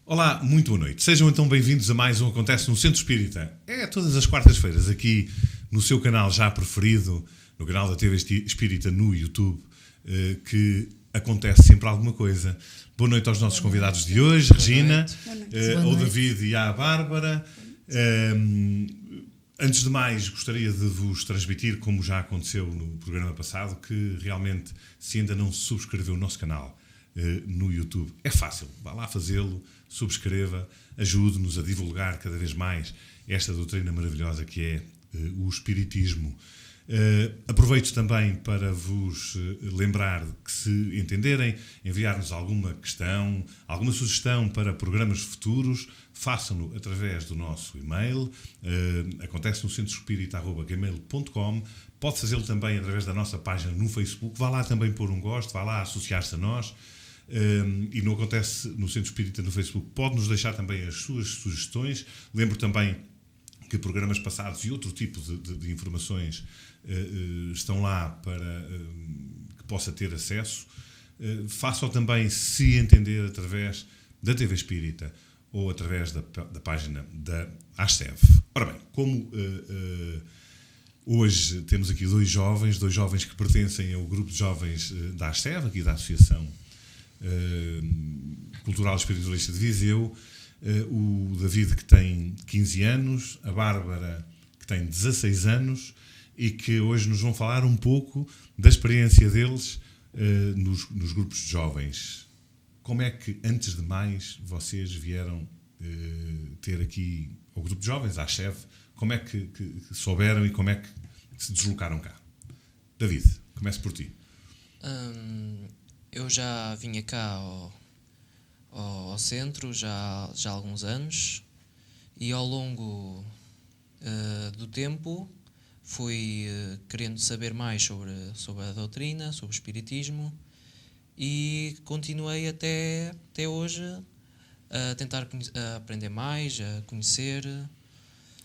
Olá, muito boa noite. Sejam então bem-vindos a mais um Acontece no Centro Espírita. É todas as quartas-feiras aqui no seu canal já preferido, no canal da TV Espírita no YouTube, que acontece sempre alguma coisa. Boa noite aos nossos convidados de hoje, Regina, ao David e à Bárbara. Antes de mais, gostaria de vos transmitir, como já aconteceu no programa passado, que realmente, se ainda não subscreveu o nosso canal no YouTube, é fácil, vá lá fazê-lo, subscreva, ajude-nos a divulgar cada vez mais esta doutrina maravilhosa que é o Espiritismo. Aproveito também para vos lembrar que, se entenderem, enviar-nos alguma questão, alguma sugestão para programas futuros, façam-no através do nosso e-mail, acontece no centroespírita@gmail.com. Pode fazê-lo também através da nossa página no Facebook, vá lá também pôr um gosto, vá lá associar-se a nós. E não acontece no Centro Espírita no Facebook, pode-nos deixar também as suas sugestões. Lembro também que programas passados e outro tipo de informações estão lá para que possa ter acesso. Faça-o também, se entender, através da TV Espírita ou através da página da ASCEV. Ora bem, como hoje temos aqui dois jovens que pertencem ao grupo de jovens da ASCEV, aqui da Associação Cultural Espiritualista de Viseu, o David, que tem 15 anos, a Bárbara, que tem 16 anos, e que hoje nos vão falar um pouco da experiência deles nos grupos de jovens. Como é que, antes de mais, vocês vieram ter aqui o grupo de jovens, a ASCEV? Como é que souberam e como é que se deslocaram cá? David, comece por ti. Eu já vinha cá ao centro já há alguns anos e ao longo do tempo fui querendo saber mais sobre a doutrina, sobre o Espiritismo, e continuei até hoje a tentar aprender mais, a conhecer.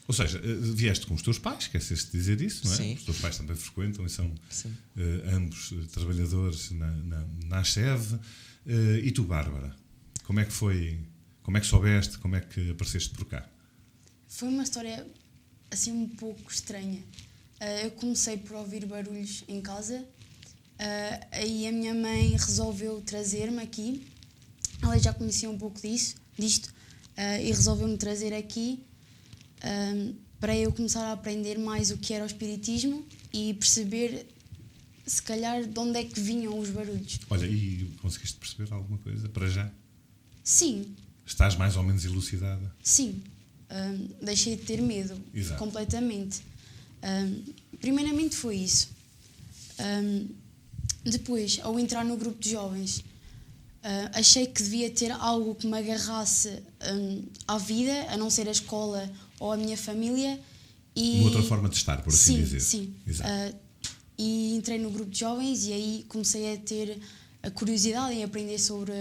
Ou seja, vieste com os teus pais, esqueceste de dizer isso, não é? Sim. Os teus pais também frequentam e são ambos trabalhadores na ASCEV. E tu, Bárbara, como é que foi? Como é que soubeste? Como é que apareceste por cá? Foi uma história assim um pouco estranha. Eu comecei por ouvir barulhos em casa, aí a minha mãe resolveu trazer-me aqui. Ela já conhecia um pouco disto, e resolveu-me trazer aqui para eu começar a aprender mais o que era o Espiritismo e perceber, se calhar, de onde é que vinham os barulhos. Olha, e conseguiste perceber alguma coisa para já? Sim. Estás mais ou menos elucidada? Sim. Deixei de ter medo. Exato. Completamente. Primeiramente foi isso. Depois, ao entrar no grupo de jovens, achei que devia ter algo que me agarrasse à vida, a não ser a escola ou a minha família. Uma outra forma de estar, por assim dizer. Sim. Exato. E entrei no grupo de jovens e aí comecei a ter a curiosidade em aprender sobre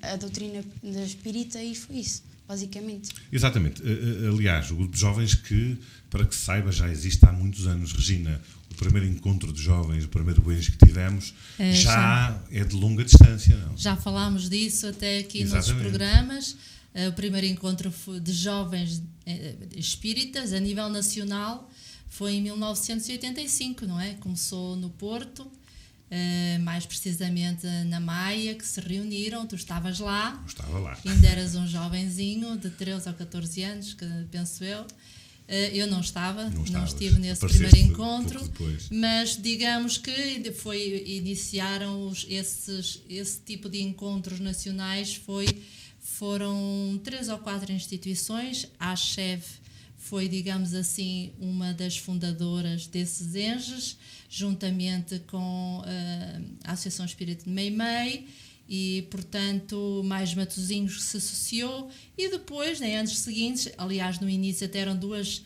a doutrina da Espírita, e foi isso, basicamente. Exatamente. Aliás, o grupo de jovens que, para que se saiba, já existe há muitos anos. Regina, o primeiro encontro de jovens, o primeiro BENJ que tivemos, já é de longa distância, não? Já falámos disso até aqui. Exatamente. Nos programas. O primeiro encontro de jovens espíritas a nível nacional foi em 1985, não é? Começou no Porto, mais precisamente na Maia, que se reuniram. Tu estavas lá. Eu estava lá. Ainda eras um jovenzinho de 13 ou 14 anos, que penso eu. Eu não estava, não estive nesse primeiro encontro, mas digamos que iniciaram esse tipo de encontros nacionais. Foram 3 ou 4 instituições. A ASCEV foi, digamos assim, uma das fundadoras desses ENJES, juntamente com a Associação Espírita de Meimei, e, portanto, mais Matosinhos que se associou, e depois, em anos seguintes, aliás, no início até eram dois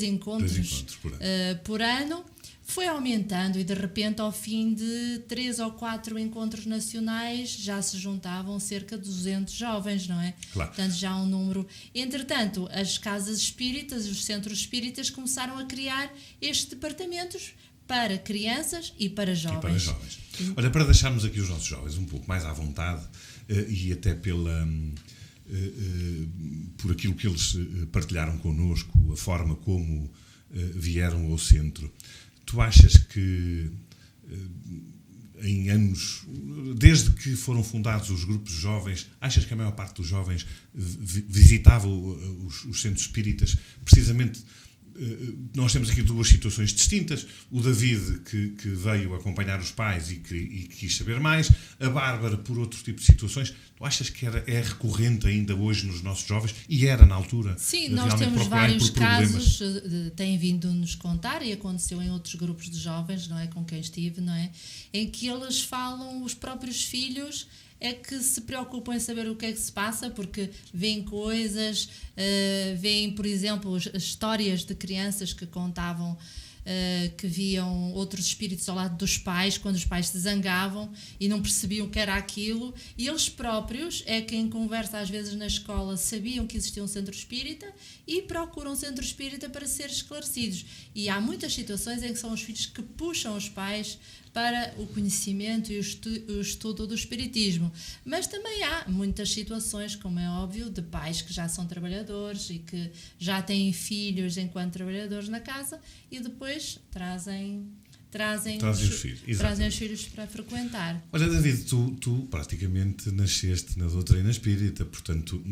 encontros por ano, foi aumentando, e de repente, ao fim de 3 ou 4 encontros nacionais, já se juntavam cerca de 200 jovens, não é? Claro. Portanto, já um número. Entretanto, as casas espíritas, os centros espíritas começaram a criar estes departamentos para crianças e para jovens. Olha, para deixarmos aqui os nossos jovens um pouco mais à vontade, e até por aquilo que eles partilharam connosco, a forma como vieram ao centro. Tu achas que em anos, desde que foram fundados os grupos jovens, achas que a maior parte dos jovens visitava os centros espíritas precisamente? Nós temos aqui duas situações distintas. O David, que veio acompanhar os pais e quis saber mais. A Bárbara, por outro tipo de situações. Tu achas que é recorrente ainda hoje nos nossos jovens? E era na altura? Sim, nós temos vários casos, têm vindo nos contar, e aconteceu em outros grupos de jovens, não é, com quem estive, não é, em que eles falam, os próprios filhos é que se preocupam em saber o que é que se passa, porque veem coisas, veem, por exemplo, as histórias de crianças que contavam que viam outros espíritos ao lado dos pais, quando os pais se zangavam e não percebiam o que era aquilo, e eles próprios, é que em conversa às vezes na escola, sabiam que existia um centro espírita e procuram um centro espírita para ser esclarecidos. E há muitas situações em que são os filhos que puxam os pais para o conhecimento e o estudo do espiritismo. Mas também há muitas situações, como é óbvio, de pais que já são trabalhadores e que já têm filhos enquanto trabalhadores na casa e depois trazem os filhos para frequentar. Olha, David, tu praticamente nasceste na doutrina espírita, portanto,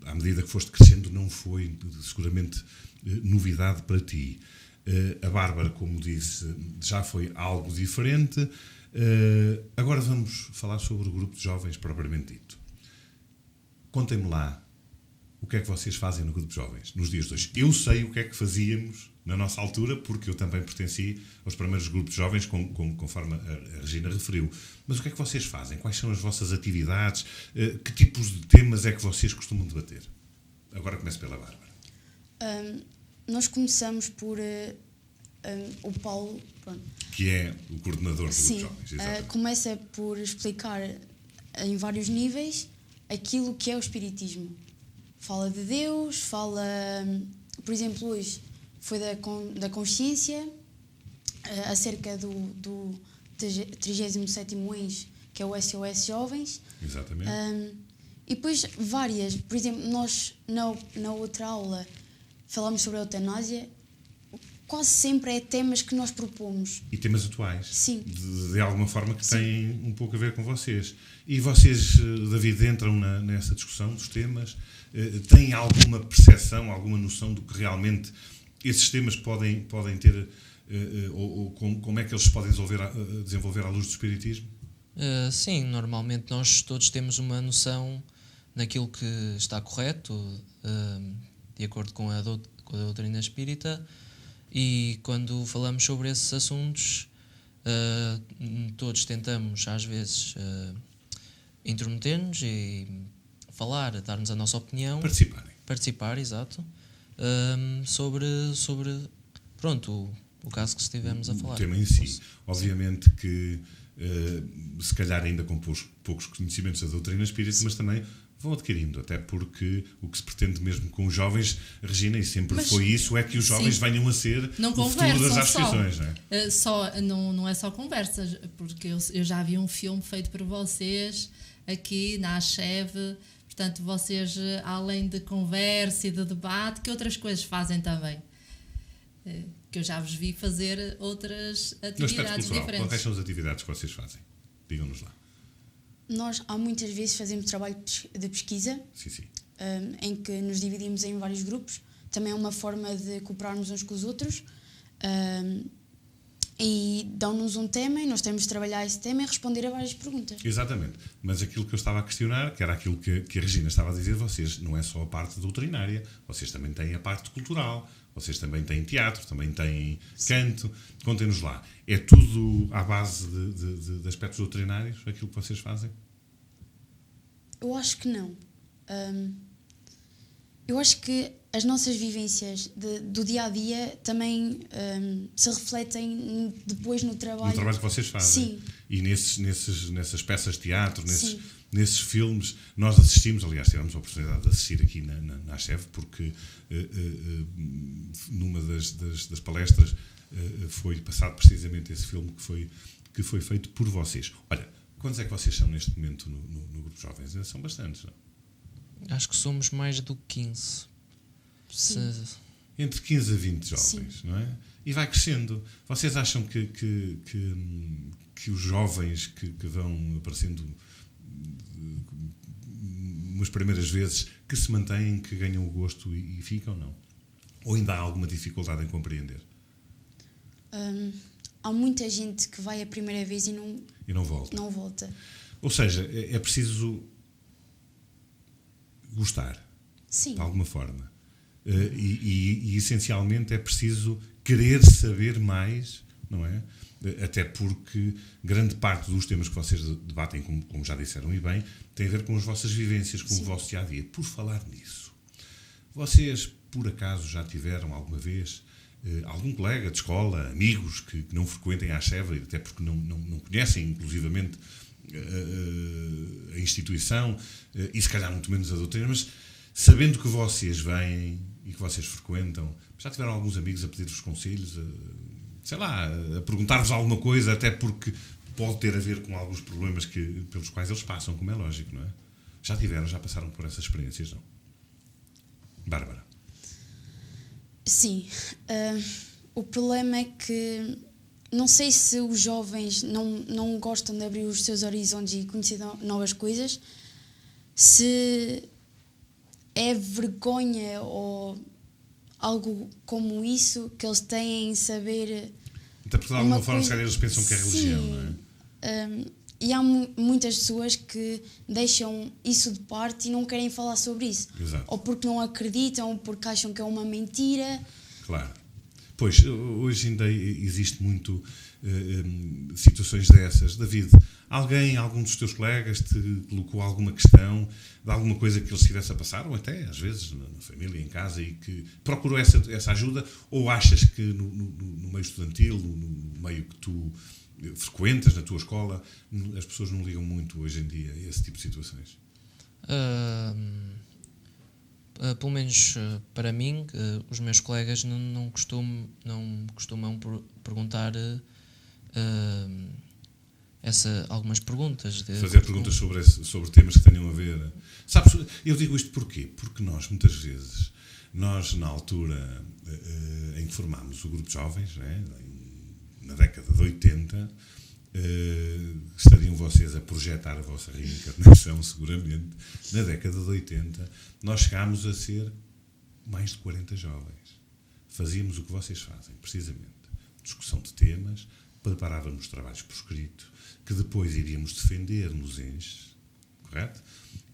à medida que foste crescendo, não foi seguramente novidade para ti. A Bárbara, como disse, já foi algo diferente. Agora vamos falar sobre o grupo de jovens propriamente dito. Contem-me lá o que é que vocês fazem no grupo de jovens nos dias de hoje. Eu sei o que é que fazíamos na nossa altura, porque eu também pertenci aos primeiros grupos de jovens, conforme a Regina referiu. Mas o que é que vocês fazem? Quais são as vossas atividades? Que tipos de temas é que vocês costumam debater? Agora começo pela Bárbara. Nós começamos por o Paulo, pronto, que é o coordenador do grupo de jovens. Começa por explicar em vários níveis aquilo que é o espiritismo. Fala de Deus, fala, por exemplo, hoje foi da consciência, acerca do 37º ENS, que é o SOS Jovens. Exatamente. E depois várias, por exemplo, nós na outra aula falamos sobre a eutanásia. Quase sempre é temas que nós propomos. E temas atuais. Sim. De alguma forma que têm um pouco a ver com vocês. E vocês, David, entram nessa discussão dos temas? Têm alguma percepção, alguma noção do que realmente esses temas podem ter, ou como é que eles se podem desenvolver à luz do espiritismo? Sim, normalmente nós todos temos uma noção naquilo que está correto, de acordo com a doutrina espírita. E quando falamos sobre esses assuntos, todos tentamos, às vezes, intrometer-nos e falar, dar-nos a nossa opinião. Participar, exato. Sobre pronto, o caso que estivemos a falar. O tema em si. Obviamente que, se calhar ainda com poucos conhecimentos da doutrina espírita, mas também vão adquirindo, até porque o que se pretende mesmo com os jovens, Regina, e sempre foi isso, é que os jovens venham a ser o futuro das associações. Não é só conversas, porque eu já vi um filme feito por vocês aqui na ACHEV, portanto vocês, além de conversa e de debate, que outras coisas fazem também? Que eu já vos vi fazer outras atividades diferentes. Quais são as atividades que vocês fazem? Digam-nos lá. Nós, há muitas vezes, fazemos trabalho de pesquisa, sim. Em que nos dividimos em vários grupos. Também é uma forma de cooperarmos uns com os outros. E dão-nos um tema e nós temos de trabalhar esse tema e responder a várias perguntas. Exatamente. Mas aquilo que eu estava a questionar, que era aquilo que a Regina estava a dizer, vocês não é só a parte doutrinária, vocês também têm a parte cultural, vocês também têm teatro, também têm canto. Contem-nos lá. É tudo à base de aspectos doutrinários, aquilo que vocês fazem? Eu acho que não. Eu acho que as nossas vivências do dia-a-dia também se refletem depois no trabalho. No trabalho que vocês fazem. Sim. E nessas peças de teatro, nesses filmes, nós assistimos, aliás, tivemos a oportunidade de assistir aqui na ACHEV, porque numa das palestras foi passado precisamente esse filme que foi feito por vocês. Olha, quantos é que vocês são neste momento no Grupo de Jovens? São bastantes, não? Acho que somos mais do que 15. Entre 15 a 20 jovens, sim, não é? E vai crescendo. Vocês acham que os jovens que vão aparecendo umas primeiras vezes, que se mantêm, que ganham o gosto e ficam, não? Ou ainda há alguma dificuldade em compreender? Há muita gente que vai a primeira vez e não volta. Ou seja, é preciso gostar, sim, de alguma forma. E essencialmente é preciso querer saber mais, não é? Até porque grande parte dos temas que vocês debatem, como já disseram e bem, tem a ver com as vossas vivências, com sim, o vosso dia-a-dia. Por falar nisso, vocês, por acaso, já tiveram alguma vez algum colega de escola, amigos que não frequentem a Acheva, até porque não conhecem, inclusivamente, a instituição e se calhar muito menos a doutrina, mas sabendo que vocês vêm e que vocês frequentam, já tiveram alguns amigos a pedir-vos conselhos, a perguntar-vos alguma coisa, até porque pode ter a ver com alguns problemas pelos quais eles passam, como é lógico, não é? Já passaram por essas experiências, não? Bárbara? Sim. O problema é que não sei se os jovens não gostam de abrir os seus horizontes e conhecer novas coisas, se é vergonha ou algo como isso que eles têm em saber. Até porque de alguma forma se calhar eles pensam que é religião, sim, não é? E há muitas pessoas que deixam isso de parte e não querem falar sobre isso. Exato. Ou porque não acreditam, ou porque acham que é uma mentira. Claro. Pois, hoje ainda existe muito situações dessas. David, algum dos teus colegas te colocou alguma questão de alguma coisa que eles estivessem a passar, ou até, às vezes, na família, em casa, e que procurou essa ajuda, ou achas que no meio estudantil, no meio que tu frequentas, na tua escola, as pessoas não ligam muito hoje em dia a esse tipo de situações? Pelo menos para mim, os meus colegas não costumam perguntar algumas perguntas. Fazer perguntas sobre temas que tenham a ver. Sabes, eu digo isto porquê? Porque nós, muitas vezes, na altura em que formámos o grupo de jovens, né, na década de 80, estariam vocês a projetar a vossa reencarnação, seguramente. Na década de 80, nós chegámos a ser mais de 40 jovens. Fazíamos o que vocês fazem, precisamente. Discussão de temas, preparávamos trabalhos por escrito, que depois iríamos defender nos ENGES, correto?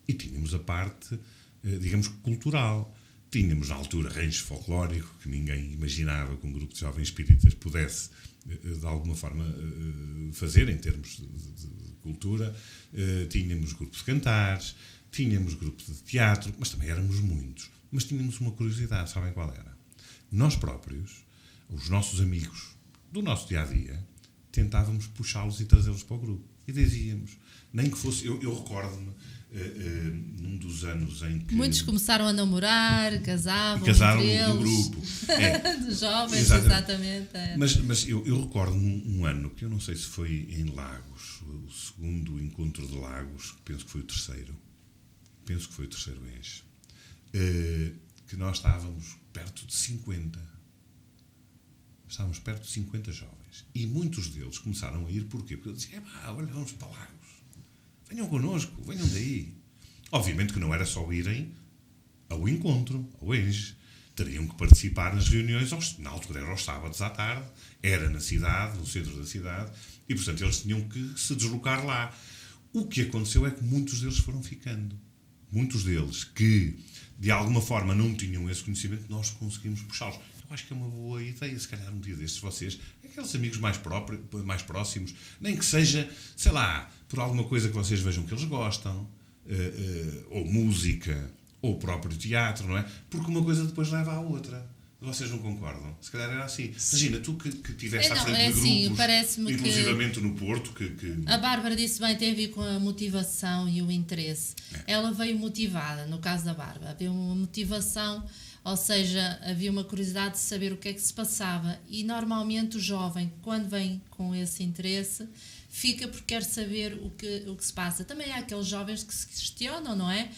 E tínhamos a parte, digamos, cultural. Tínhamos, na altura, rancho folclórico, que ninguém imaginava que um grupo de jovens espíritas pudesse, de alguma forma, fazer, em termos de cultura. Tínhamos grupos de cantares, tínhamos grupos de teatro, mas também éramos muitos. Mas tínhamos uma curiosidade, sabem qual era? Nós próprios, os nossos amigos do nosso dia-a-dia, tentávamos puxá-los e trazê-los para o grupo. E dizíamos, nem que fosse... Eu recordo-me, num dos anos em que... Muitos começaram a namorar, casavam no grupo. Dos jovens, exatamente. Mas eu recordo-me um ano, que eu não sei se foi em Lagos, o segundo encontro de Lagos, penso que foi o terceiro ENGE, que nós estávamos perto de 50. Estávamos perto de 50 jovens. E muitos deles começaram a ir, porquê? Porque eu dizia, olha, vamos para Lagos. Venham connosco, venham daí. Obviamente que não era só irem ao encontro, ao ENGE. Teriam que participar nas reuniões, na altura era aos sábados à tarde, era na cidade, no centro da cidade, e portanto eles tinham que se deslocar lá. O que aconteceu é que muitos deles foram ficando. Muitos deles que, de alguma forma, não tinham esse conhecimento, nós conseguimos puxá-los. Eu acho que é uma boa ideia, se calhar um dia destes vocês, aqueles amigos mais próximos, nem que seja, sei lá, por alguma coisa que vocês vejam que eles gostam, ou música, ou o próprio teatro, não é? Porque uma coisa depois leva à outra. Vocês não concordam? Se calhar era assim. Imagina, tu que estiveste à frente de grupos, inclusivamente no Porto... A Bárbara disse bem, tem a ver com a motivação e o interesse. Ela veio motivada, no caso da Bárbara. Havia uma motivação, ou seja, havia uma curiosidade de saber o que é que se passava. E normalmente o jovem, quando vem com esse interesse, fica porque quer saber o que se passa. Também há aqueles jovens que se questionam, não é?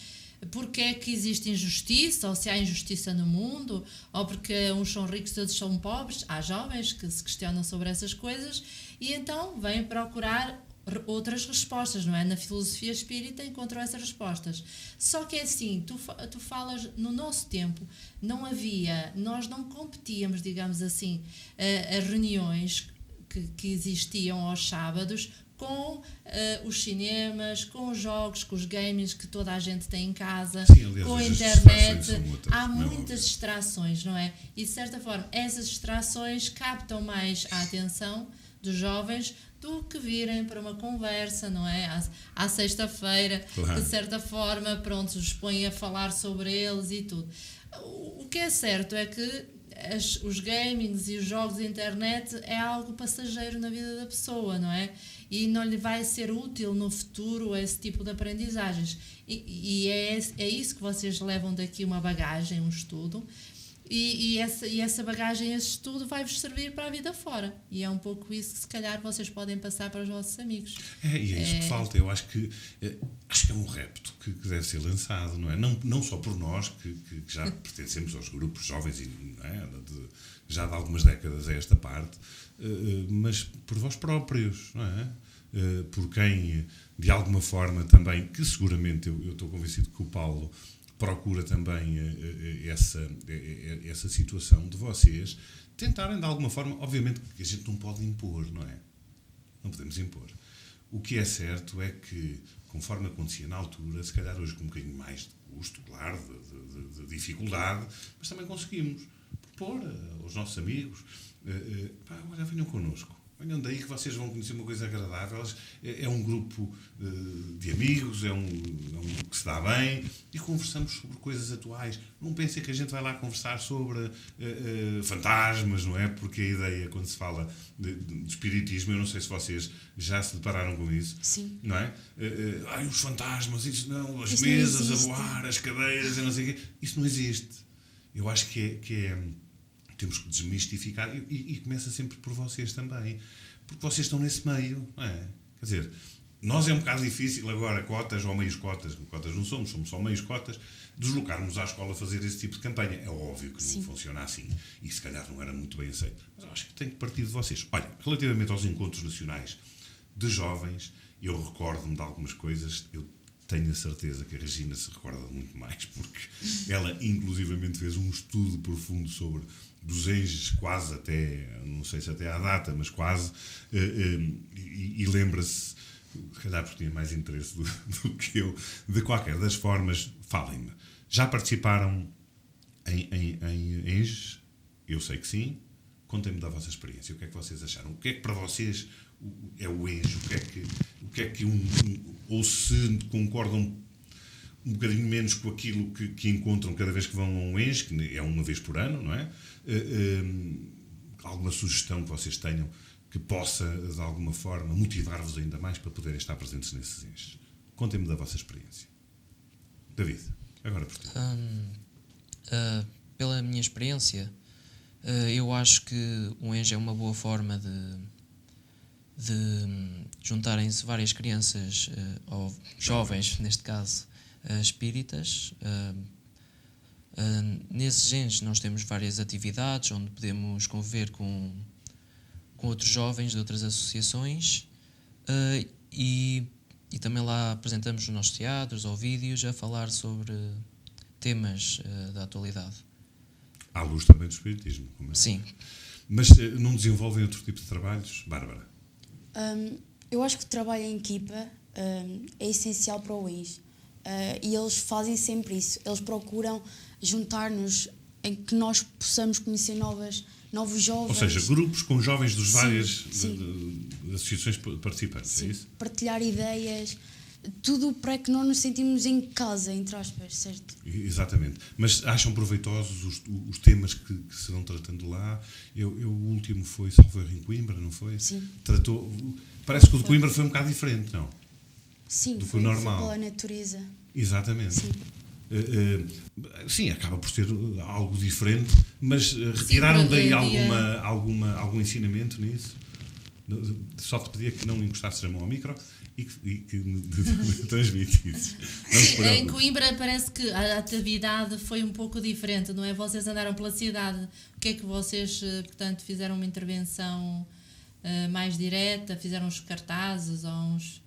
porque é que existe injustiça, ou se há injustiça no mundo, ou porque uns são ricos e outros são pobres. Há jovens que se questionam sobre essas coisas e então vêm procurar outras respostas, não é? Na filosofia espírita encontram essas respostas. Só que é assim, tu falas, no nosso tempo, nós não competíamos, digamos assim, as reuniões que existiam aos sábados com os cinemas, com os jogos, com os gamings que toda a gente tem em casa, sim, aliás, com a internet. Há muitas distrações, não é? E de certa forma, essas distrações captam mais a atenção dos jovens do que virem para uma conversa, não é? À sexta-feira, claro. De certa forma, pronto, os põem a falar sobre eles e tudo. O que é certo é que os gamings e os jogos de internet é algo passageiro na vida da pessoa, não é? E não lhe vai ser útil no futuro esse tipo de aprendizagens. E é isso que vocês levam daqui, uma bagagem, um estudo. E essa bagagem, esse estudo vai-vos servir para a vida fora. E é um pouco isso que se calhar vocês podem passar para os vossos amigos. E é isso que falta. Eu acho que é um repto que deve ser lançado, não é? Não só por nós, que já pertencemos aos grupos jovens, não é? Já de algumas décadas a esta parte, mas por vós próprios, não é? Por quem, de alguma forma também, que seguramente eu estou convencido que o Paulo procura também essa situação de vocês tentarem de alguma forma, obviamente que a gente não pode impor, não é? Não podemos impor. O que é certo é que, conforme acontecia na altura, se calhar hoje com um bocadinho mais de custo, claro, de dificuldade, mas também conseguimos propor aos nossos amigos, olha, venham connosco. Venham daí que vocês vão conhecer uma coisa agradável. É um grupo de amigos, é um que se dá bem e conversamos sobre coisas atuais. Não pensem que a gente vai lá conversar sobre fantasmas, não é? Porque a ideia, quando se fala de espiritismo, eu não sei se vocês já se depararam com isso. Sim. Não é? Os fantasmas, isso não, as mesas a voar, as cadeiras, eu não sei o quê. Isso não existe. Eu acho que temos que desmistificar e começa sempre por vocês também, porque vocês estão nesse meio, não é? Quer dizer, nós é um bocado difícil agora, cotas ou meios cotas não somos só meios cotas, deslocarmos à escola a fazer esse tipo de campanha. É óbvio que não funciona assim e se calhar não era muito bem aceito, mas eu acho que tem que partir de vocês. Olha, relativamente aos encontros nacionais de jovens, eu recordo-me de algumas coisas, eu tenho a certeza que a Regina se recorda muito mais, porque ela inclusivamente fez um estudo profundo sobre dos Enges, quase até, não sei se até à data, mas quase, e lembra-se, se calhar porque tinha mais interesse do que eu, de qualquer das formas, falem-me. Já participaram em Enges? Eu sei que sim. Contem-me da vossa experiência, o que é que vocês acharam? O que é que para vocês é o Enges? O que é que ou se concordam um bocadinho menos com aquilo que encontram cada vez que vão a um Enges, que é uma vez por ano, não é? Alguma sugestão que vocês tenham que possa, de alguma forma, motivar-vos ainda mais para poderem estar presentes nesses Enges? Contem-me da vossa experiência. David, agora por ti. Pela minha experiência, eu acho que o Enges é uma boa forma de juntarem-se várias crianças, ou jovens, neste caso, espíritas. Nesses Enges nós temos várias atividades onde podemos conviver com outros jovens de outras associações e também lá apresentamos os nossos teatros ou vídeos a falar sobre temas da atualidade. À luz também do espiritismo. Como é? Sim. Mas não desenvolvem outro tipo de trabalhos, Bárbara? Eu acho que o trabalho em equipa é essencial para o Enges. E eles fazem sempre isso. Eles procuram juntar-nos em que nós possamos conhecer novos jovens. Ou seja, grupos com jovens dos várias associações participantes, sim, é isso? Partilhar ideias, tudo para que não nos sentimos em casa, entre aspas, certo? Exatamente. Mas acham proveitosos os temas que se vão tratando lá? O último foi Salvo Erro em Coimbra, não foi? Sim. Parece que o de Coimbra foi um bocado diferente, não? Sim, do que o normal. Foi pela natureza. Exatamente. Sim. Sim, acaba por ser algo diferente, mas retiraram daí algum ensinamento nisso? Só te pedia que não encostasses a mão ao micro. e que transmitisse. Em Coimbra parece que a atividade foi um pouco diferente, não é? Vocês andaram pela cidade, o que é que vocês, portanto, fizeram uma intervenção mais direta, fizeram uns cartazes ou uns...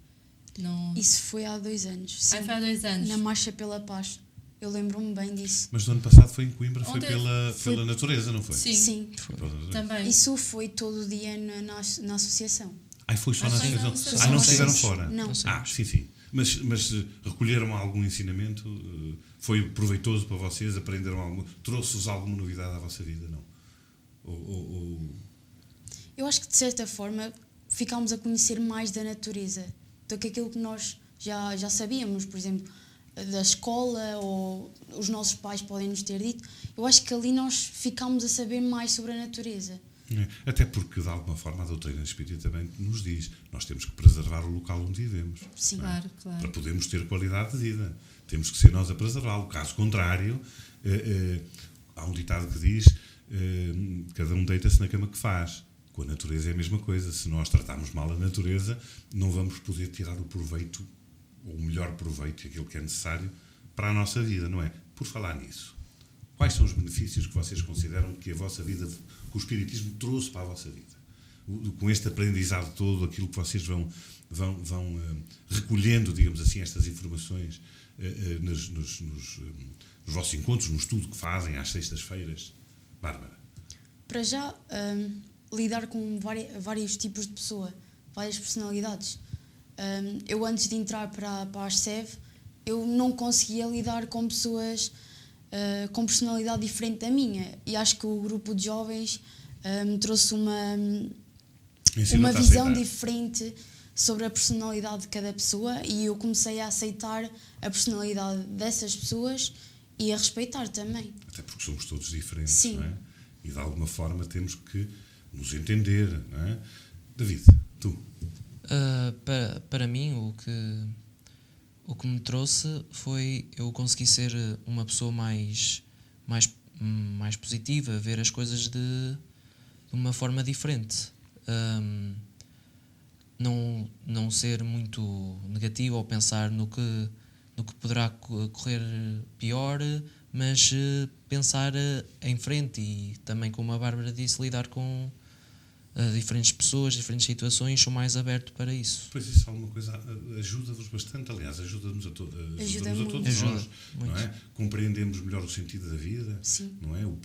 Não... Isso foi há 2 anos. Sim. Foi há 2 anos. Na Marcha pela Paz. Eu lembro-me bem disso. Mas no ano passado foi em Coimbra, foi pela natureza, não foi? Sim. Também. Isso foi todo o dia na associação. Foi só na associação? Não estiveram fora? Não. Sim. Mas recolheram algum ensinamento? Foi proveitoso para vocês? Aprenderam algo? Trouxe-vos alguma novidade à vossa vida? Não? Eu acho que, de certa forma, ficámos a conhecer mais da natureza do que aquilo que nós já sabíamos, por exemplo, da escola, ou os nossos pais podem nos ter dito. Eu acho que ali nós ficámos a saber mais sobre a natureza. Até porque, de alguma forma, a doutrina espírita também nos diz: nós temos que preservar o local onde vivemos. Sim, claro. Para podermos ter qualidade de vida. Temos que ser nós a preservá-lo. Caso contrário, há um ditado que diz: cada um deita-se na cama que faz. Com a natureza é a mesma coisa. Se nós tratarmos mal a natureza, não vamos poder tirar o proveito, ou o melhor proveito, aquilo que é necessário para a nossa vida, não é? Por falar nisso, quais são os benefícios que vocês consideram que a vossa vida, que o Espiritismo trouxe para a vossa vida? Com este aprendizado todo, aquilo que vocês vão recolhendo, digamos assim, estas informações nos vossos encontros, no estudo que fazem às sextas-feiras. Bárbara. Para já, lidar com vários tipos de pessoa, várias personalidades. Eu, antes de entrar para a ASCEV, eu não conseguia lidar com pessoas com personalidade diferente da minha, e acho que o grupo de jovens me trouxe uma visão diferente sobre a personalidade de cada pessoa, e eu comecei a aceitar a personalidade dessas pessoas e a respeitar também. Até porque somos todos diferentes. Sim. Não é? E de alguma forma temos que nos entender, não é? David, tu? Para mim, o que me trouxe foi eu conseguir ser uma pessoa mais positiva, ver as coisas de uma forma diferente. Não ser muito negativo ou pensar no que poderá correr pior, mas pensar em frente e também, como a Bárbara disse, lidar com diferentes pessoas, diferentes situações, sou mais aberto para isso. Pois isso, alguma coisa ajuda-vos bastante, aliás, ajuda-nos a todos nós, não é? Compreendemos melhor o sentido da vida, sim, não é? O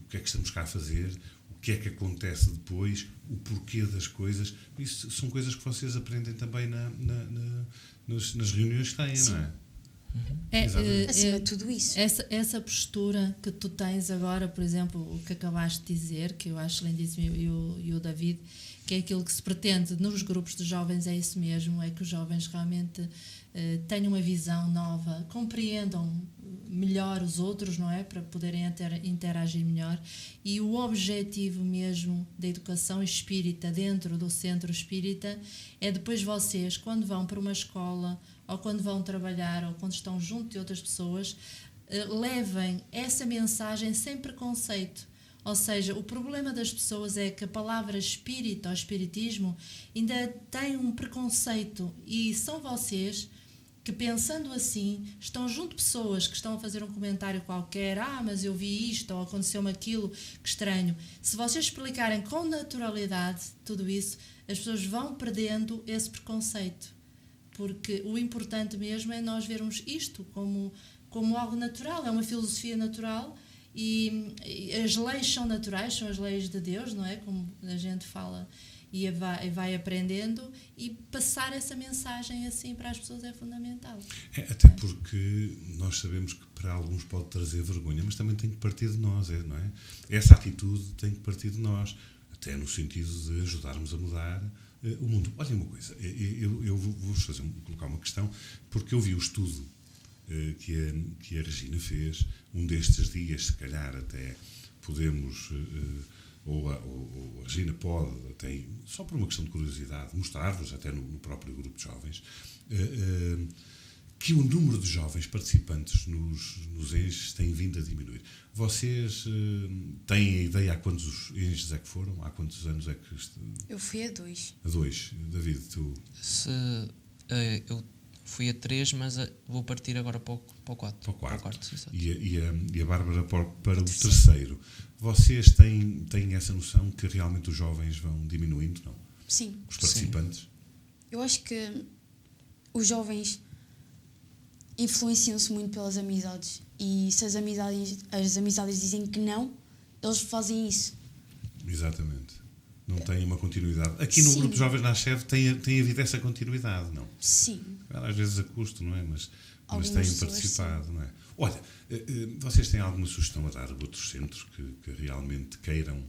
que é que estamos cá a fazer, o que é que acontece depois, o porquê das coisas. Isso são coisas que vocês aprendem também nas reuniões que têm, sim, não é? Acima de tudo isso. Essa postura que tu tens agora, por exemplo, o que acabaste de dizer, que eu acho lindíssimo, e o David, que é aquilo que se pretende nos grupos de jovens, é isso mesmo, é que os jovens realmente tenham uma visão nova, compreendam melhor os outros, não é? Para poderem interagir melhor. E o objetivo mesmo da educação espírita dentro do centro espírita é depois vocês, quando vão para uma escola, ou quando vão trabalhar, ou quando estão junto de outras pessoas, levem essa mensagem sem preconceito. Ou seja, o problema das pessoas é que a palavra espírita ou espiritismo ainda tem um preconceito, e são vocês que, pensando assim, estão junto de pessoas que estão a fazer um comentário qualquer: mas eu vi isto, ou aconteceu-me aquilo, que estranho. Se vocês explicarem com naturalidade tudo isso, as pessoas vão perdendo esse preconceito. Porque o importante mesmo é nós vermos isto como algo natural, é uma filosofia natural, e as leis são naturais, são as leis de Deus, não é? Como a gente fala e vai aprendendo, e passar essa mensagem assim para as pessoas é fundamental. Até porque nós sabemos que para alguns pode trazer vergonha, mas também tem que partir de nós, não é? Essa atitude tem que partir de nós, até no sentido de ajudarmos a mudar o mundo. Olha uma coisa, eu vou-vos colocar uma questão, porque eu vi o estudo que a Regina fez. Um destes dias, se calhar até podemos, ou a Regina pode, até, só por uma questão de curiosidade, mostrar-vos, até no próprio grupo de jovens, que o número de jovens participantes nos ENGES tem vindo a diminuir. Vocês têm a ideia há quantos ENGES é que foram? Há quantos anos é que... Eu fui a 2. A 2. David, tu... Eu fui a 3, mas vou partir agora para o 4. Para o quarto. Para o quarto, e a Bárbara para o terceiro. Vocês têm essa noção que realmente os jovens vão diminuindo, não? Sim. Os participantes? Sim. Eu acho que os jovens influenciam-se muito pelas amizades. E se as amizades dizem que não, eles fazem isso. Exatamente. Não tem uma continuidade. Aqui no grupo de jovens na Achev tem havido essa continuidade, não? Sim. Às vezes a custo, não é? Mas têm participado, não é? Olha, vocês têm alguma sugestão a dar a outros centros que realmente queiram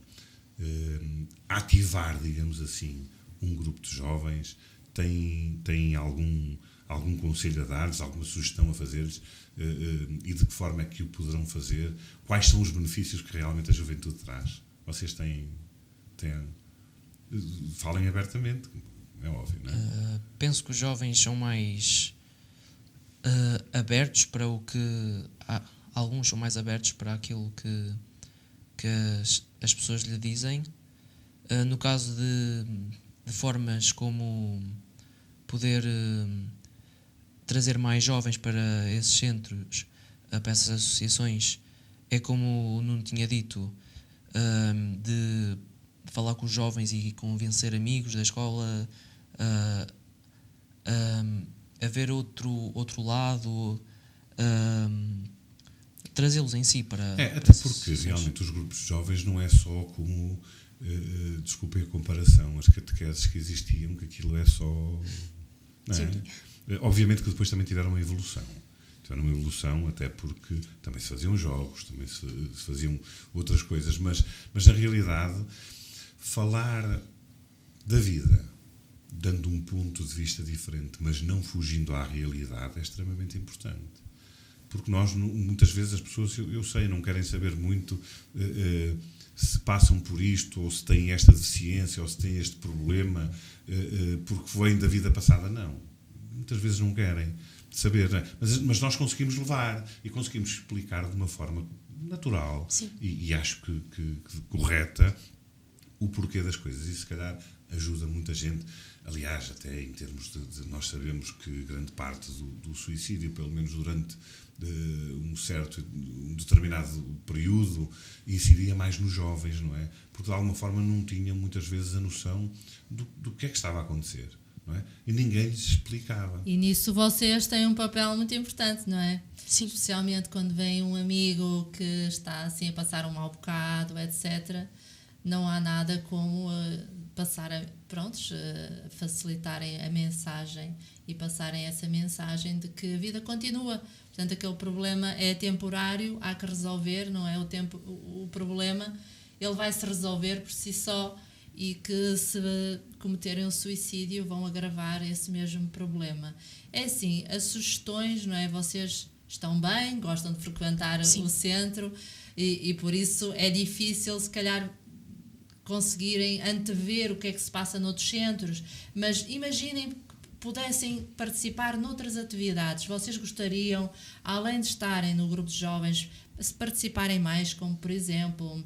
ativar, digamos assim, um grupo de jovens? Têm algum conselho a dar-lhes, alguma sugestão a fazer-lhes? E de que forma é que o poderão fazer? Quais são os benefícios que realmente a juventude traz? Vocês têm falem abertamente, é óbvio, não é? Penso que os jovens são mais abertos para o que... Alguns são mais abertos para aquilo que as pessoas lhe dizem. No caso de formas como poder trazer mais jovens para esses centros, para essas associações, é como o Nuno tinha dito, de falar com os jovens e convencer amigos da escola a ver outro lado, trazê-los em si para... Até porque realmente os grupos de jovens não é só como, desculpem a comparação, as catequeses que existiam, que aquilo é só... Não é? Obviamente que depois também tiveram uma evolução. Até porque também se faziam jogos, também se faziam outras coisas, mas na realidade falar da vida dando um ponto de vista diferente, mas não fugindo à realidade, é extremamente importante. Porque nós, muitas vezes, as pessoas, eu sei, não querem saber muito se passam por isto, ou se têm esta deficiência, ou se têm este problema, porque vêm da vida passada. Não. Muitas vezes não querem saber, né? Mas nós conseguimos levar e conseguimos explicar de uma forma natural e acho que correta o porquê das coisas, e se calhar ajuda muita gente. Aliás, até em termos de nós sabemos que grande parte do suicídio, pelo menos durante um determinado período, incidia mais nos jovens, não é? Porque de alguma forma não tinham muitas vezes a noção do que é que estava a acontecer. Não é? E ninguém lhes explicava. E nisso vocês têm um papel muito importante, não é? Sim. Especialmente quando vem um amigo que está assim a passar um mau bocado, etc. Não há nada como facilitarem a mensagem e passarem essa mensagem de que a vida continua. Portanto, aquele problema é temporário, há que resolver, não é? O problema, ele vai se resolver por si só, e que se cometerem um suicídio vão agravar esse mesmo problema. É assim, as sugestões, não é? Vocês estão bem, gostam de frequentar o centro e por isso é difícil, se calhar, conseguirem antever o que é que se passa noutros centros, mas imaginem que pudessem participar noutras atividades. Vocês gostariam, além de estarem no grupo de jovens, se participarem mais, como por exemplo...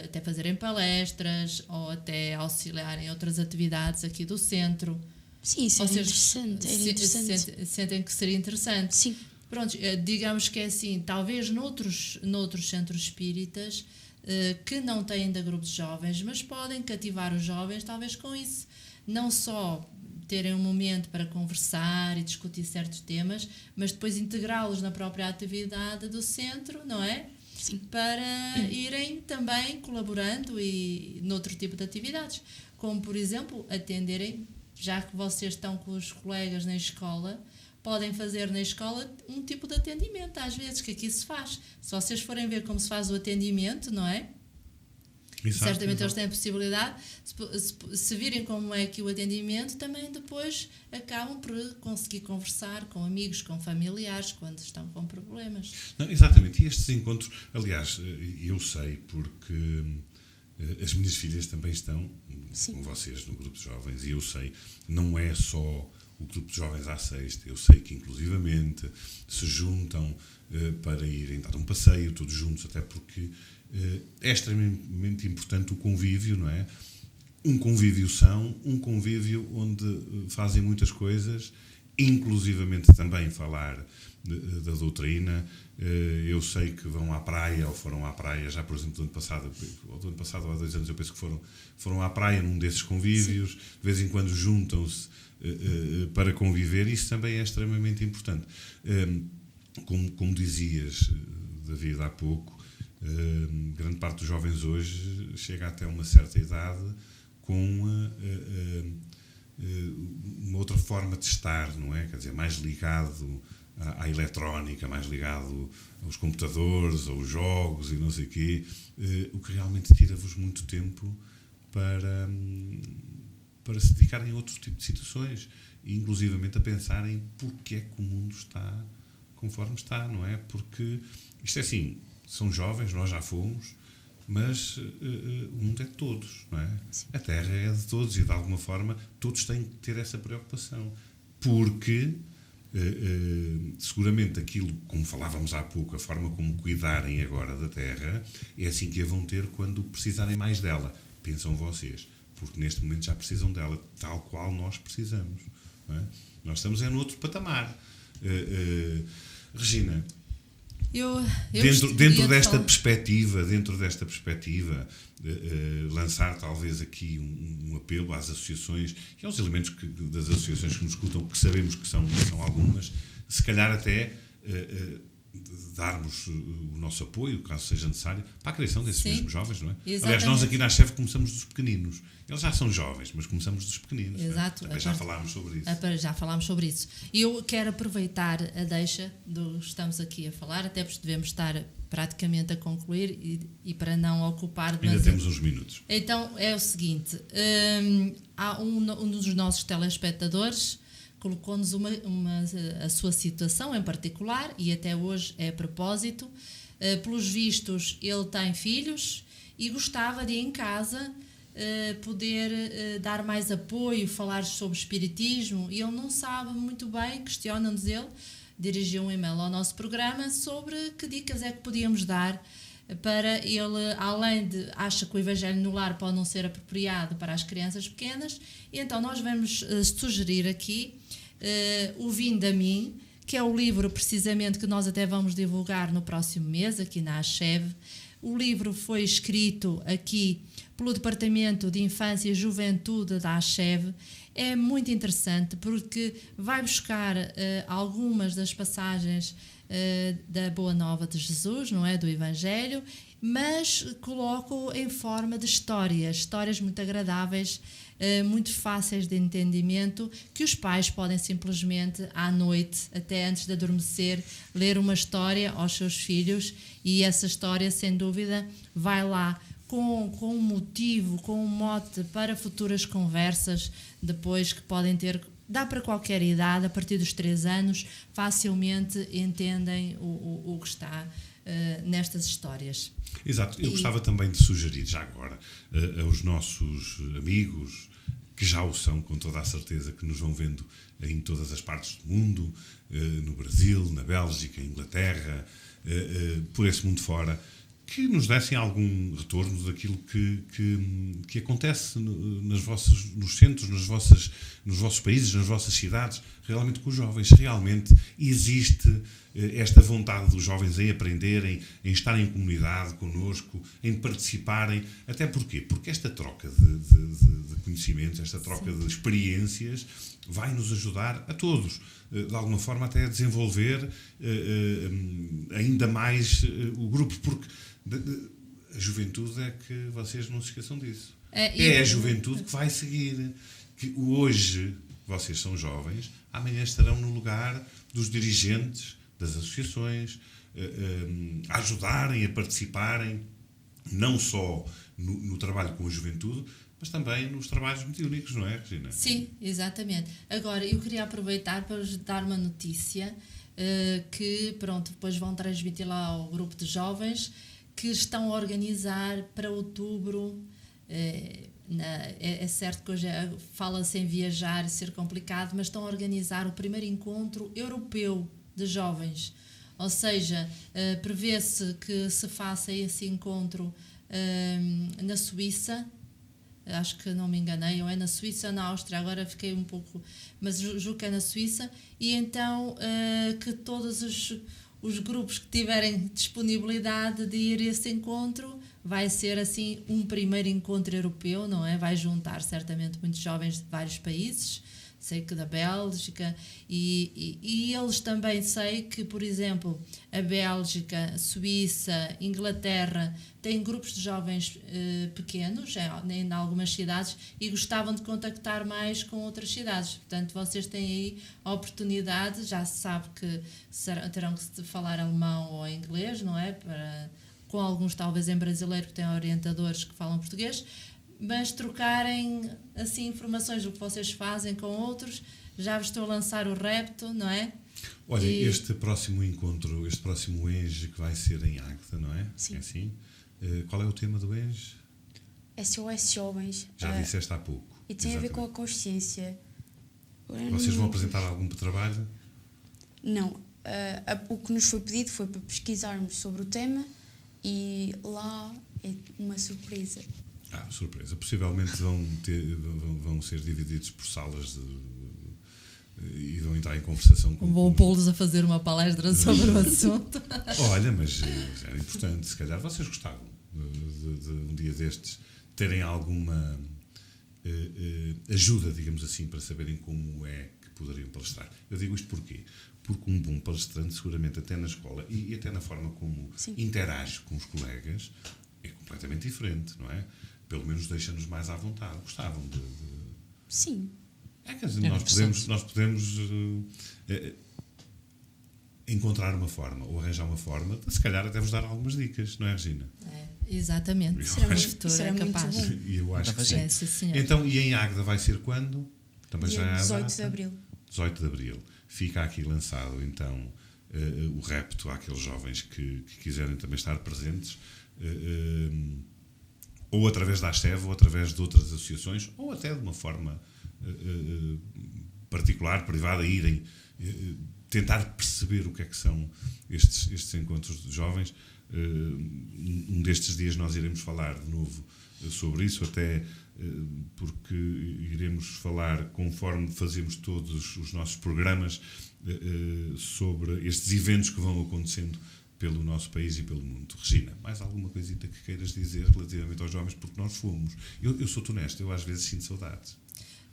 até fazerem palestras ou até auxiliarem outras atividades aqui do centro. Sim, isso era interessante. Sentem que seria interessante? Sim. Pronto, digamos que é assim, talvez noutros centros espíritas que não têm ainda grupos de jovens, mas podem cativar os jovens talvez com isso. Não só terem um momento para conversar e discutir certos temas, mas depois integrá-los na própria atividade do centro, não é? Sim. Para irem também colaborando e noutro tipo de atividades, como por exemplo atenderem, já que vocês estão com os colegas na escola, podem fazer na escola um tipo de atendimento, às vezes, que aqui se faz. Se vocês forem ver como se faz o atendimento, não é? Exato, certamente eles têm a possibilidade, se virem como é que o atendimento, também depois acabam por conseguir conversar com amigos, com familiares, quando estão com problemas. Não, exatamente, e estes encontros, aliás, eu sei porque as minhas filhas também estão com vocês no grupo de jovens, e eu sei, não é só o grupo de jovens à sexta, eu sei que inclusivamente se juntam para irem dar um passeio todos juntos, até porque é extremamente importante o convívio, não é? um convívio são, um convívio onde fazem muitas coisas, inclusivamente também falar da doutrina. Eu sei que vão à praia, ou foram à praia, já por exemplo do ano passado ou há 2 anos, eu penso que foram à praia num desses convívios. Sim. De vez em quando juntam-se para conviver. Isso também é extremamente importante. Como dizias, David, há pouco, grande parte dos jovens hoje chega até uma certa idade com uma outra forma de estar, não é? Quer dizer, mais ligado à eletrónica, mais ligado aos computadores, aos jogos e não sei o quê, o que realmente tira-vos muito tempo para se dedicarem a outro tipo de situações, e inclusivamente a pensarem porque é que o mundo está conforme está, não é? Porque isto é assim, são jovens, nós já fomos, mas o mundo é de todos, não é? Sim. A Terra é de todos e, de alguma forma, todos têm que ter essa preocupação. Porque, seguramente, aquilo, como falávamos há pouco, a forma como cuidarem agora da Terra, é assim que a vão ter quando precisarem mais dela. Pensam vocês. Porque, neste momento, já precisam dela, tal qual nós precisamos. Não é? Nós estamos no outro patamar. Regina, dentro desta perspectiva, lançar talvez aqui um apelo às associações e aos elementos das associações que nos escutam, que sabemos que são algumas, se calhar até darmos o nosso apoio, caso seja necessário, para a criação desses mesmos jovens, não é? Exatamente. Aliás, nós aqui na ACHEV começamos dos pequeninos. Eles já são jovens, mas começamos dos pequeninos. Exato. Também já falámos sobre isso. Já falámos sobre isso. Eu quero aproveitar a deixa do que estamos aqui a falar, até porque devemos estar praticamente a concluir e para não ocupar... Ainda temos uns minutos. Então, é o seguinte, há um dos nossos telespectadores colocou-nos a sua situação em particular, e até hoje é a propósito. Pelos vistos, ele tem filhos e gostava de, em casa, poder dar mais apoio, falar sobre espiritismo, e ele não sabe muito bem, questiona-nos ele, dirigiu um e-mail ao nosso programa sobre que dicas é que podíamos dar para ele, além de acha que o Evangelho no Lar pode não ser apropriado para as crianças pequenas, e então nós vamos sugerir aqui o Vindo a Mim, que é o livro precisamente que nós até vamos divulgar no próximo mês aqui na ACHEV. O livro foi escrito aqui pelo Departamento de Infância e Juventude da ACHEV. É muito interessante porque vai buscar algumas das passagens da Boa Nova de Jesus, não é? Do Evangelho, mas coloca-o em forma de histórias muito agradáveis, muito fáceis de entendimento, que os pais podem simplesmente à noite, até antes de adormecer, ler uma história aos seus filhos, e essa história, sem dúvida, vai lá com um motivo, com um mote para futuras conversas depois, que podem ter, dá para qualquer idade, a partir dos 3 anos, facilmente entendem o que está nestas histórias. Exato. Eu gostava também de sugerir, já agora, aos nossos amigos, que já o são, com toda a certeza, que nos vão vendo em todas as partes do mundo, no Brasil, na Bélgica, Inglaterra, por esse mundo fora, que nos dessem algum retorno daquilo que acontece nos centros, nos vossos países, nas vossas cidades, realmente com os jovens. Realmente existe esta vontade dos jovens em aprenderem, em estarem em comunidade connosco, em participarem. Até porquê? Porque esta troca de conhecimentos, esta troca de experiências vai nos ajudar a todos, de alguma forma até a desenvolver ainda mais o grupo, porque a juventude é que vocês não se esqueçam disso. É a juventude que vai seguir. Que hoje vocês são jovens, amanhã estarão no lugar dos dirigentes das associações, a ajudarem, a participarem, não só no trabalho com a juventude, mas também nos trabalhos mediúnicos, não é, Regina? Sim, exatamente. Agora, eu queria aproveitar para vos dar uma notícia que, pronto, depois vão transmitir lá ao grupo de jovens, que estão a organizar para outubro. É certo que hoje fala-se em viajar e ser complicado, mas estão a organizar o primeiro encontro europeu de jovens. Ou seja, prevê-se que se faça esse encontro na Suíça, acho que não me enganei, ou é na Suíça ou na Áustria, agora fiquei um pouco, mas julgo que é na Suíça, e então que todos os grupos que tiverem disponibilidade de ir a esse encontro, vai ser assim um primeiro encontro europeu, não é? Vai juntar certamente muitos jovens de vários países, sei que da Bélgica, e eles também, sei que, por exemplo, a Bélgica, a Suíça, Inglaterra, têm grupos de jovens pequenos em algumas cidades e gostavam de contactar mais com outras cidades. Portanto, vocês têm aí a oportunidade, já se sabe que terão que falar alemão ou inglês, não é? Com alguns talvez em brasileiro que têm orientadores que falam português, mas trocarem assim informações do que vocês fazem com outros. Já vos estou a lançar o repto, não é? Olha, este próximo encontro, este próximo ENGE que vai ser em Águeda, não é? Sim. É assim? Qual é o tema do ENGE? SOS Jovens. Já disseste há pouco. E tem a ver com a consciência. Vocês vão apresentar algum trabalho? Não. O que nos foi pedido foi para pesquisarmos sobre o tema e lá é uma surpresa. Surpresa. Possivelmente vão ser divididos por salas e vão entrar em conversação com... Vou pô-los a fazer uma palestra sobre o assunto. Olha, mas era importante. Se calhar vocês gostavam de um dia destes terem alguma ajuda, digamos assim, para saberem como é que poderiam palestrar. Eu digo isto porquê? Porque um bom palestrante, seguramente até na escola e até na forma como interage com os colegas, é completamente diferente, não é? Pelo menos deixa-nos mais à vontade. Gostavam de... Sim. Quer dizer, nós podemos encontrar uma forma ou arranjar uma forma de, se calhar, até vos dar algumas dicas, não é, Regina? Exatamente. Isso era capaz. E eu acho que sim. Sim. Então, e em Águeda vai ser quando? Também Dia já é 18 de Abril. 18 de Abril. Fica aqui lançado, então, o repto àqueles jovens que quiserem também estar presentes, ou através da ASTEV, ou através de outras associações, ou até de uma forma particular, privada, irem tentar perceber o que é que são estes encontros de jovens. Um destes dias nós iremos falar de novo sobre isso, até porque iremos falar, conforme fazemos todos os nossos programas, sobre estes eventos que vão acontecendo pelo nosso país e pelo mundo. Regina, mais alguma coisita que queiras dizer relativamente aos jovens? Porque nós fomos. Eu sou-te honesto, eu às vezes sinto saudades.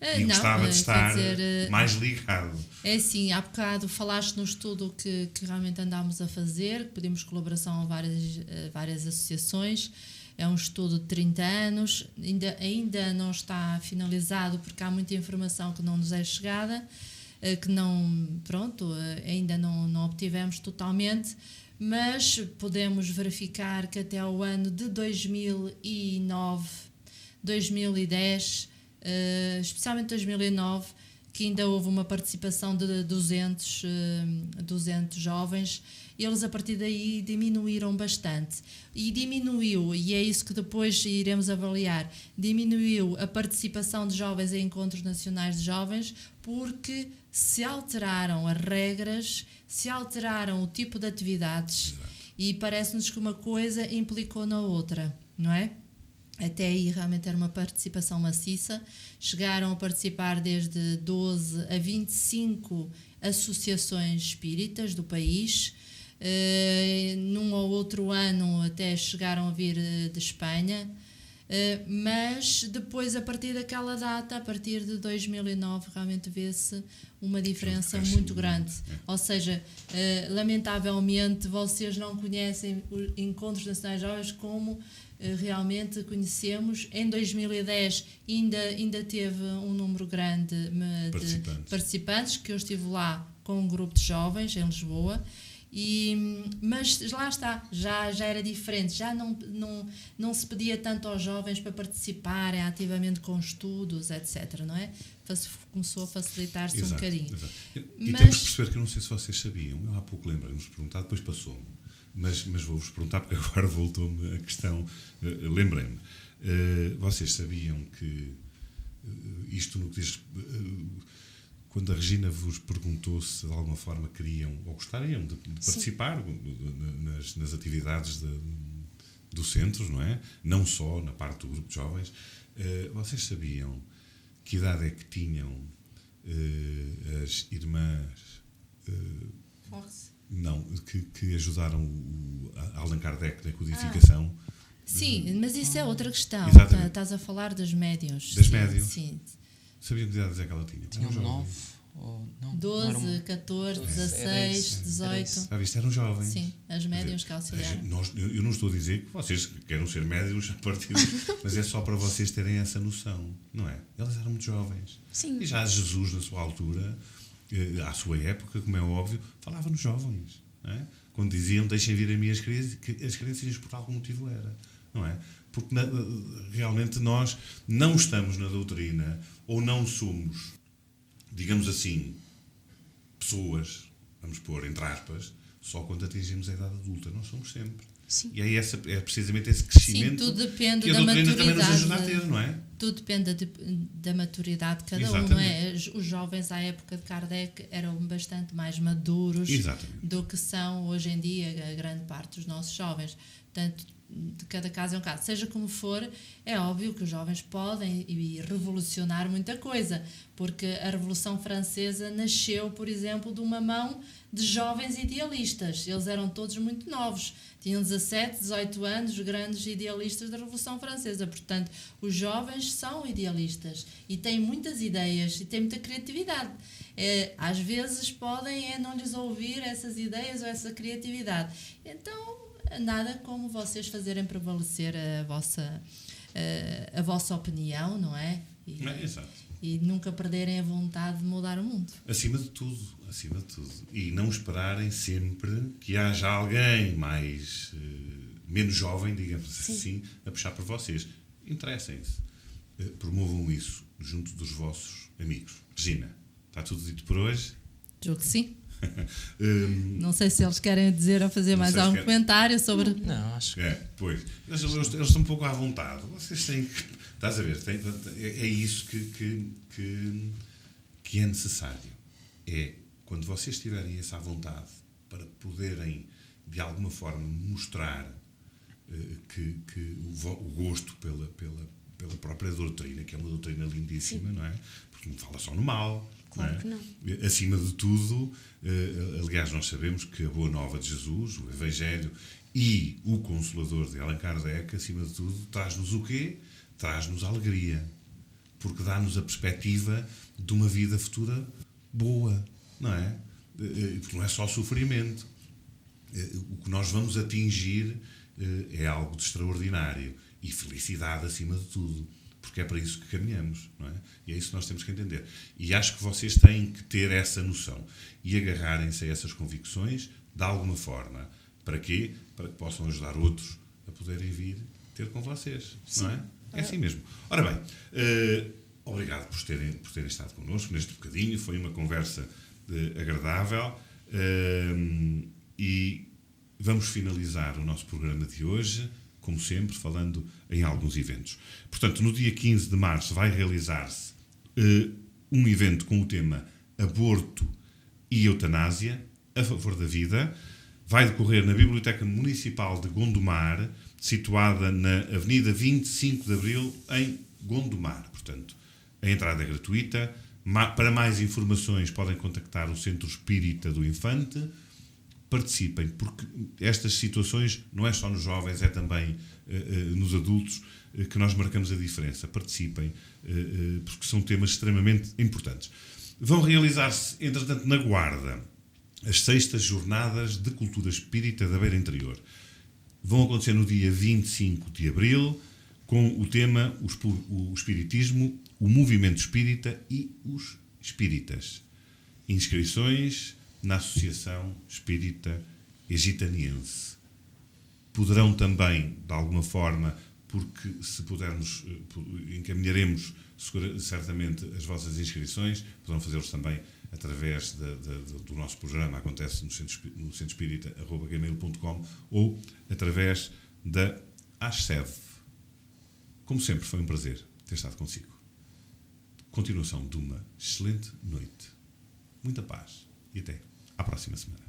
E gostava de estar mais ligado. É assim, há bocado falaste no estudo que realmente andámos a fazer, que pedimos colaboração a várias associações. É um estudo de 30 anos, ainda não está finalizado porque há muita informação que não nos é chegada, que ainda não obtivemos totalmente, mas podemos verificar que até o ano de 2009, 2010, especialmente 2009, que ainda houve uma participação de 200 jovens, eles a partir daí diminuíram bastante. E diminuiu, e é isso que depois iremos avaliar, diminuiu a participação de jovens em encontros nacionais de jovens porque se alteraram as regras, se alteraram o tipo de atividades. Exato. E parece-nos que uma coisa implicou na outra, não é? Até aí realmente era uma participação maciça, chegaram a participar desde 12 a 25 associações espíritas do país, num ou outro ano até chegaram a vir de Espanha, mas depois a partir daquela data, a partir de 2009, realmente vê-se uma diferença muito grande. Ou seja, lamentavelmente vocês não conhecem os encontros nacionais jovens como realmente conhecemos. Em 2010 ainda teve um número grande de participantes, que eu estive lá com um grupo de jovens em Lisboa, mas lá está, já era diferente, já não se pedia tanto aos jovens para participarem ativamente com estudos, etc., não é? Começou a facilitar-se um bocadinho. Exato. E temos que perceber que eu não sei se vocês sabiam, eu há pouco lembrei-me de perguntar, depois passou-me. Mas vou-vos perguntar, porque agora voltou-me a questão. Lembrei-me. Vocês sabiam que isto no que diz... Quando a Regina vos perguntou se de alguma forma queriam ou gostariam de participar nas atividades dos centros, não é? Não só na parte do grupo de jovens, Vocês sabiam que idade é que tinham as irmãs que ajudaram Allan Kardec na codificação? Sim, mas isso é outra questão. Estás a falar das médiuns. Das médiuns? Sim. Sabiam que idades é que ela tinha? Tinham 9 ou não? 12, 14, 16, 18. Isto eram jovens. Sim, as médiuns que auxiliaram. Eu não estou a dizer que vocês queiram ser médiuns a partir mas é só para vocês terem essa noção, não é? Elas eram muito jovens. Sim. E já Jesus, na sua altura, à sua época, como é óbvio, falava nos jovens. Não é? Quando diziam, deixem vir a mim as crianças, por algum motivo era. Não é? Porque realmente nós não estamos na doutrina ou não somos, digamos assim, pessoas, vamos pôr entre aspas, só quando atingimos a idade adulta. Nós somos sempre. Sim. E aí é precisamente esse crescimento. Sim, tudo depende que a doutrina também nos ajuda a ter, não é? Tudo depende da maturidade de cada Exatamente. um, não é? Os jovens à época de Kardec eram bastante mais maduros Exatamente. do que são hoje em dia a grande parte dos nossos jovens. Portanto, de cada caso é um caso. Seja como for, é óbvio que os jovens podem revolucionar muita coisa, porque a Revolução Francesa nasceu, por exemplo, de uma mão de jovens idealistas. Eles eram todos muito novos, tinham 17, 18 anos, grandes idealistas da Revolução Francesa. Portanto, os jovens são idealistas e têm muitas ideias e têm muita criatividade. Às vezes podem não lhes ouvir essas ideias ou essa criatividade. Então, nada como vocês fazerem prevalecer a vossa opinião, não é? Exato. E nunca perderem a vontade de mudar o mundo. Acima de tudo. E não esperarem sempre que haja alguém menos jovem, digamos assim, a puxar por vocês. Interessem-se. Promovam isso junto dos vossos amigos. Regina, está tudo dito por hoje? Julgo que sim. Não sei se eles querem dizer ou fazer mais algum comentário sobre... Não, acho que... Pois. Eles estão um pouco à vontade. Vocês têm que... Estás a ver? É isso que é necessário. É quando vocês tiverem essa vontade para poderem, de alguma forma, mostrar que o gosto pela própria doutrina, que é uma doutrina lindíssima, não é? Porque não fala só no mal. Claro que não. Acima de tudo, aliás, nós sabemos que a Boa Nova de Jesus, o Evangelho e o Consolador de Allan Kardec, acima de tudo, traz-nos o quê? Traz-nos a alegria. Porque dá-nos a perspectiva de uma vida futura boa, não é? Porque não é só sofrimento. O que nós vamos atingir é algo de extraordinário e felicidade acima de tudo. Porque é para isso que caminhamos, não é? E é isso que nós temos que entender. E acho que vocês têm que ter essa noção e agarrarem-se a essas convicções de alguma forma. Para quê? Para que possam ajudar outros a poderem vir ter com vocês, não é? É assim mesmo. Ora bem, obrigado por terem estado connosco neste bocadinho. Foi uma conversa agradável e vamos finalizar o nosso programa de hoje, como sempre, falando em alguns eventos. Portanto, no dia 15 de março vai realizar-se um evento com o tema Aborto e Eutanásia, a favor da vida. Vai decorrer na Biblioteca Municipal de Gondomar, situada na Avenida 25 de Abril, em Gondomar. Portanto, a entrada é gratuita. Para mais informações podem contactar o Centro Espírita do Infante. Participem, porque estas situações não é só nos jovens, é também nos adultos que nós marcamos a diferença. Participem, porque são temas extremamente importantes. Vão realizar-se, entretanto, na Guarda, as 6ª Jornadas de Cultura Espírita da Beira Interior. Vão acontecer no dia 25 de abril, com o tema o Espiritismo, o Movimento Espírita e os Espíritas. Inscrições na Associação Espírita Egitaniense. Poderão também, de alguma forma, porque se pudermos, encaminharemos certamente as vossas inscrições, poderão fazê-los também através do nosso programa, acontece no Centro Espírita@gmail.com ou através da ASCEV. Como sempre, foi um prazer ter estado consigo. Continuação de uma excelente noite. Muita paz e até à próxima semana.